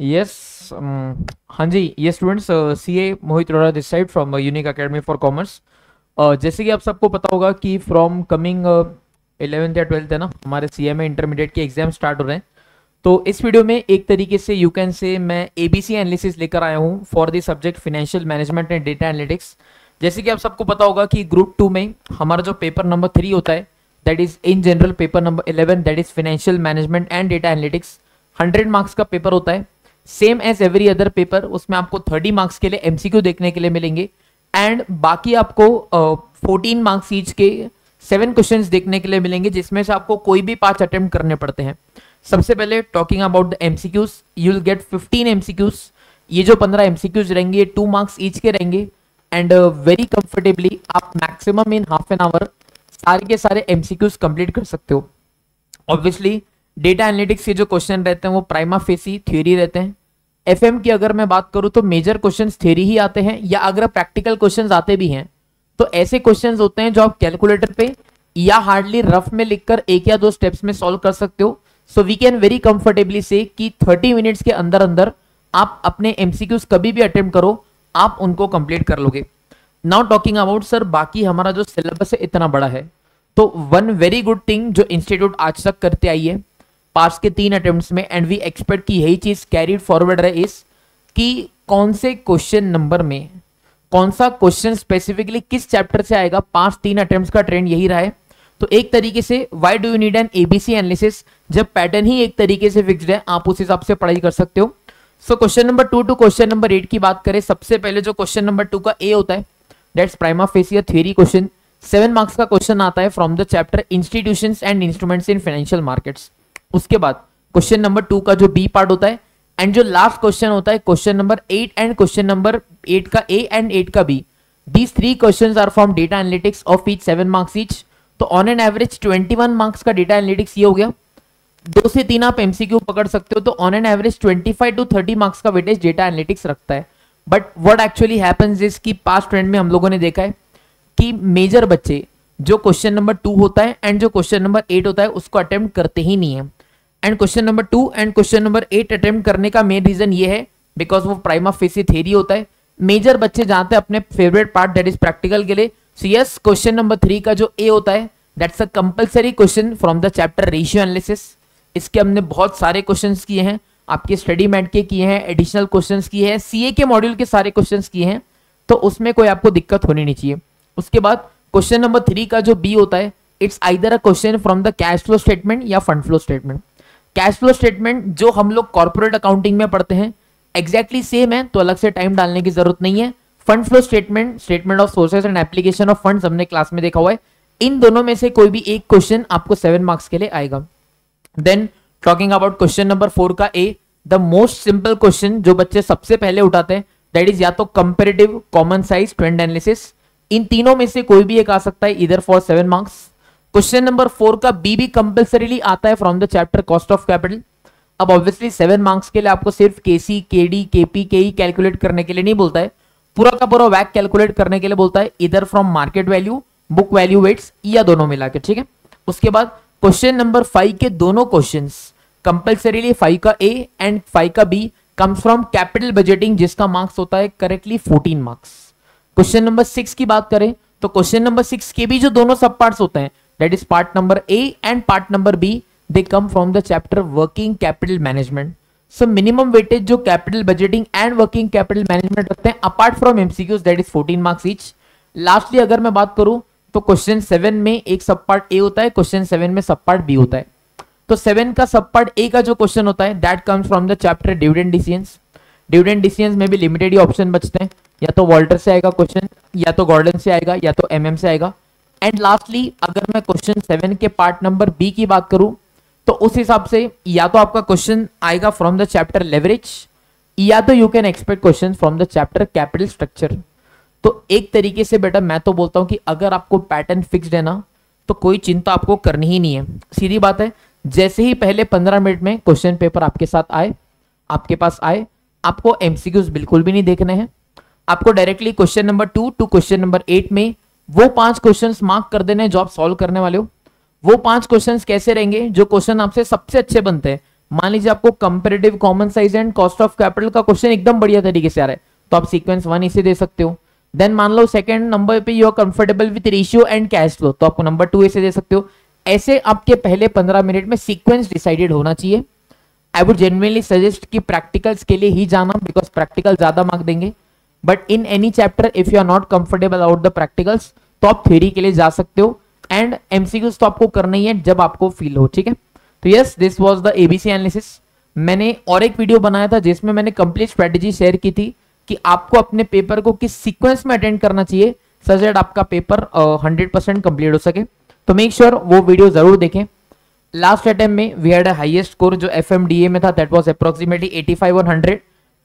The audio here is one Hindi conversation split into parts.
यस। हाँ जी, ये students, CA Mohit Arora this side from unique academy for commerce. जैसे कि आप सबको पता होगा कि फ्रॉम कमिंग 11th या 12th है ना, हमारे सीए में इंटरमीडिएट के एग्जाम स्टार्ट हो रहे हैं। तो इस वीडियो में एक तरीके से यू कैन से मैं एबीसी एनालिसिस लेकर आया हूँ for the subject financial management and data analytics. जैसे कि आप सबको पता होगा कि ग्रुप 2 में हमारा जो पेपर नंबर 3 होता है, that is in general paper number 11, that is financial management and data analytics. 100 marks का पेपर होता है, same as every other paper. उसमें आपको 30 मार्क्स के लिए एमसीक्यू देखने के लिए मिलेंगे एंड बाकी आपको 14 मार्क्स ईच के 7 क्वेश्चंस देखने के लिए मिलेंगे, जिसमें से आपको कोई भी 5 अटेम्प्ट करने पड़ते हैं। सबसे पहले talking about the MCQs, you will get 15 MCQs. ये जो 15 एमसीक्यूज रहेंगे 2 मार्क्स ईच के रहेंगे एंड वेरी कंफर्टेबली आप maximum in half an hour सारे के सारे एमसीक्यूज कंप्लीट कर सकते हो। ऑब्वियसली डेटा एनालिटिक्स के जो क्वेश्चन रहते हैं वो प्राइमा फेसी थ्योरी रहते हैं। एफएम की अगर मैं बात करूं तो मेजर क्वेश्चंस थ्योरी ही आते हैं, या अगर प्रैक्टिकल क्वेश्चंस आते भी हैं तो ऐसे क्वेश्चंस होते हैं जो आप कैलकुलेटर पे या हार्डली रफ में लिखकर 1 या 2 स्टेप्स में सॉल्व कर सकते हो। So we can very comfortably say कि 30 मिनट्स के अंदर अंदर आप अपने एमसीक्यूज कभी भी अटेम्प्ट करो, आप उनको कंप्लीट कर लोगे। नाउ टॉकिंग अबाउट सर, बाकी हमारा जो सिलेबस है इतना बड़ा है, तो वन वेरी गुड थिंग जो इंस्टीट्यूट आज तक करते आई है पास के 3 अटेम्प्ट्स में, एंड वी एक्सपेक्ट कि यही चीज कैरीड फॉरवर्ड रहे इस कि कौन से क्वेश्चन नंबर में कौन सा क्वेश्चन स्पेसिफिकली किस चैप्टर से आएगा। 3 अटेम्प्ट्स का ट्रेंड यही रहा है। तो एक तरीके से why do you need an ABC analysis, जब पैटर्न ही एक तरीके से फिक्स्ड है आप उस हिसाब से पढ़ाई कर सकते हो। So question number 2 to question number 8 की बात करें, सबसे पहले जो क्वेश्चन नंबर 2 का ए होता है, that's prima facie theory question. 7 marks का क्वेश्चन आता है from the chapter institutions and instruments in financial markets. उसके बाद क्वेश्चन नंबर 2 का जो बी पार्ट होता है, एंड जो लास्ट क्वेश्चन होता है question number 8 and question number 8 का ए एंड 8 का B. These 3 questions are from data analytics of each 7 marks each. तो ऑन एन एवरेज 21 मार्क्स का डेटा एनालिटिक्स ये हो गया। 2 से 3 आप एमसीक्यू पकड़ सकते हो, तो on an average 25 to 30 marks का वेटेज डेटा एनालिटिक्स रखता है। But what actually happens is कि पास्ट ट्रेंड में हम लोगों ने देखा है कि मेजर बच्चे जो क्वेश्चन नंबर 2 होता है एंड जो क्वेश्चन नंबर 8 होता है उसको अटेम्प्ट करते ही नहीं है। And question number 2 and question number 8 attempt करने का मेन रीजन ये है बिकॉज वो प्राइमा फेसी थ्योरी होता है। मेजर बच्चे जानते हैं अपने favourite part that is practical के लिए। सो यस, क्वेश्चन नंबर 3 का जो ए होता है that's a compulsory question from the chapter ratio analysis. इसके हमने बहुत सारे क्वेश्चंस किए हैं, आपके स्टडी मैट के किए हैं, एडिशनल क्वेश्चंस किए हैं, सीए के मॉड्यूल के सारे क्वेश्चंस किए हैं, तो उसमें कोई आपको दिक्कत होनी नहीं चाहिए। उसके बाद क्वेश्चन नंबर 3 का जो बी होता है, it's either a question from the cash flow statement या fund flow statement. Cash flow statement जो हम लोग कॉर्पोरेट अकाउंटिंग में पढ़ते हैं एग्जैक्टली सेम है, तो अलग से टाइम डालने की जरूरत नहीं है। Fund flow statement, statement of sources and application of funds, हमने क्लास में देखा हुआ है। इन दोनों में से कोई भी एक क्वेश्चन आपको 7 मार्क्स के लिए आएगा। Then talking about question number 4 का A, the most simple question जो बच्चे सबसे पहले उठाते हैं, दैट इज या तो comparative, common size, trend analysis. इन तीनों में से कोई भी एक आ सकता है, इधर फॉर 7 मार्क्स। क्वेश्चन नंबर 4 का बी भी कंपल्सरीली आता है from the chapter cost of capital. अब ऑब्वियसली 7 मार्क्स के लिए आपको सिर्फ केसी, केडी, केपी, केई कैलकुलेट करने के लिए नहीं बोलता है, पूरा का पूरा वैक कैलकुलेट करने के लिए बोलता है, इधर from market value, book value, weights या दोनों मिला के, ठीक है। उसके बाद क्वेश्चन नंबर 5 के दोनों क्वेश्चंस कंपल्सरीली 5 का ए एंड 5 का B comes from capital budgeting, जिसका मार्क्स होता है करेक्टली 14 मार्क्स। क्वेश्चन नंबर 6 की बात करें तो क्वेश्चन नंबर 6 के भी जो दोनों सब पार्ट्स होते हैं, that is part number A and part number B, they come from the chapter working capital management. So minimum weightage जो capital budgeting and working capital management रखते हैं apart from MCQs, that is 14 marks each. Lastly अगर मैं बात करूं तो क्वेश्चन 7 में एक सब पार्ट ए होता है, क्वेश्चन 7 में सब पार्ट बी होता है। तो 7 का सब पार्ट ए का जो क्वेश्चन होता है that comes from the chapter dividend decisions. Dividend decisions में भी लिमिटेड ही ऑप्शन बचते हैं, या तो वॉल्टर से आएगा क्वेश्चन, या तो गॉर्डन से आएगा, या तो एमएम से आएगा। एंड लास्टली अगर मैं क्वेश्चन 7 के पार्ट नंबर बी की बात करूं तो उस हिसाब से या तो आपका क्वेश्चन आएगा फ्रॉम द चैप्टर लेवरेज, या तो you can expect question from the chapter capital structure. तो एक तरीके से बेटा मैं तो बोलता हूं कि अगर आपको पैटर्न फिक्स्ड है ना तो कोई चिंता आपको करनी ही नहीं है। सीधी बात है, जैसे ही पहले 15 मिनट में क्वेश्चन पेपर आपके साथ आए, आपके पास आए, आपको एमसीक्यूज बिल्कुल भी नहीं देखने हैं। आपको directly question number 2 to question number 8 में वो 5 क्वेश्चंस मार्क कर देने जो आप सॉल्व करने वाले हो। वो 5 क्वेश्चंस कैसे रहेंगे, जो क्वेश्चन आपसे सबसे अच्छे बनते हैं, मान लीजिए आपको comparative common size and cost of capital का क्वेश्चन एकदम बढ़िया तरीके से आ रहा है, तो आप सीक्वेंस 1 इसे दे सकते हो। देन मान लो सेकंड नंबर पे you are comfortable with ratio and cash flow, तो आपको नंबर 2 इसे दे सकते हो। ऐसे आपके पहले 15 मिनट में सीक्वेंस डिसाइडेड होना चाहिए। आई वुड जेन्युइनली सजेस्ट कि प्रैक्टिकल्स के लिए ही जाना, बिकॉज प्रैक्टिकल ज्यादा मार्क देंगे। But in any chapter if you are not comfortable about the practicals, तो आप थ्योरी के लिए जा सकते हो। एंड एमसीक्यूज तो आपको करना ही है जब आपको फील हो, ठीक है। तो yes, this was the ABC analysis. मैंने और एक वीडियो बनाया था जिसमें मैंने कंप्लीट स्ट्रेटेजी शेयर की थी कि आपको अपने पेपर को किस सीक्वेंस में अटेंड करना चाहिए सच दैट आपका पेपर 100% कंप्लीट हो सके। तो मेक श्योर वो वीडियो जरूर देखें। लास्ट अटेम्प्ट में we had a highest score जो एफएमडीए में था, that was approximately 85 on 100।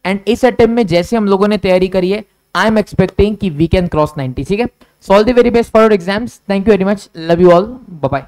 And इस अटेम्प्ट में जैसे हम लोगों ने तैयारी करी है, आई एम एक्सपेक्टिंग कि वी कैन क्रॉस 90, ठीक है। So all the very best for your exams. Thank you very much, love you all, bye bye.